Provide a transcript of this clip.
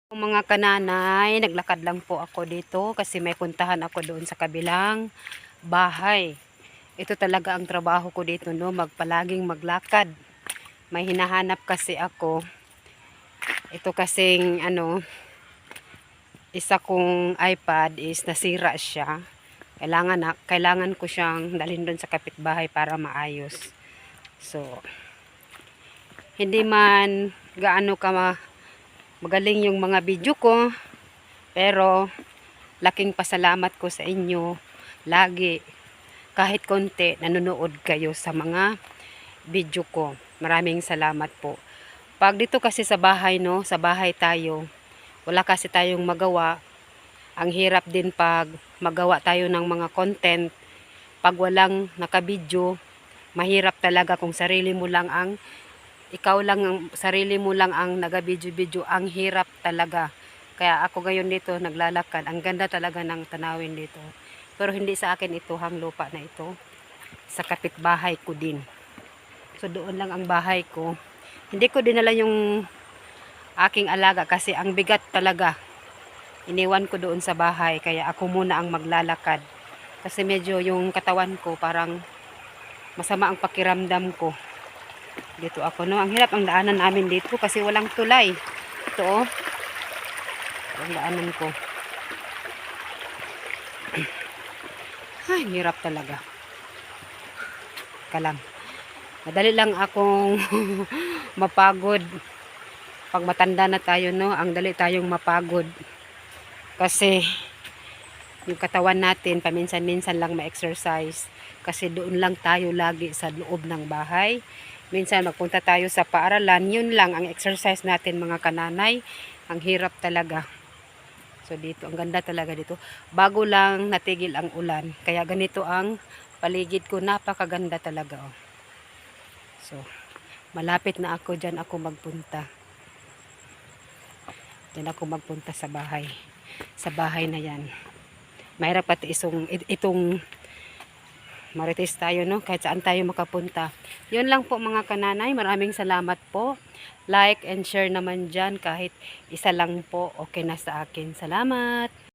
Mga kananay, naglakad lang po ako dito kasi may puntahan ako doon sa kabilang bahay. Ito talaga ang trabaho ko dito, no, magpalaging maglakad. May hinahanap kasi ako. Ito kasing isa kong iPad is nasira siya. Kailangan ko siyang dalhin doon sa kapitbahay para maayos. So, hindi man gaano ka magaling yung mga video ko, pero laking pasalamat ko sa inyo lagi, kahit konti nanonood kayo sa mga video ko. Maraming salamat po. Pag dito kasi sa bahay, no, sa bahay tayo, wala kasi tayong magawa. Ang hirap din pag magawa tayo ng mga content. Pag walang nakabidyo, mahirap talaga kung sarili mo lang ang nagabidyo-bidyo, ang hirap talaga. Kaya ako ngayon dito naglalakad. Ang ganda talaga ng tanawin dito. Pero hindi sa akin ito, hang lupa na ito. Sa kapitbahay ko din. So doon lang ang bahay ko. Hindi ko dinala yung aking alaga kasi ang bigat talaga. Iniwan ko doon sa bahay. Kaya ako muna ang maglalakad. Kasi medyo yung katawan ko parang masama ang pakiramdam ko. Dito ako, no. Ang hirap ang daanan namin dito kasi walang tulay. Ito, oh. Ang daanan ko. Ay, hirap talaga. Kalang. Madali lang akong mapagod. Pag matanda na tayo, no, ang dali tayong mapagod. Kasi yung katawan natin, paminsan-minsan lang ma-exercise. Kasi doon lang tayo lagi sa loob ng bahay. Minsan magpunta tayo sa paaralan, yun lang ang exercise natin, mga kananay. Ang hirap talaga. So dito, ang ganda talaga dito. Bago lang natigil ang ulan. Kaya ganito ang paligid ko, napakaganda talaga. Oh. So, malapit na ako, dyan ako magpunta. Dyan ako magpunta sa bahay. Sa bahay na yan. Mahirap pati itong marites tayo, no, kahit saan tayo makapunta. Yun lang po, mga kananay, maraming salamat po. Like and share naman dyan, kahit isa lang po, okay na sa akin. Salamat.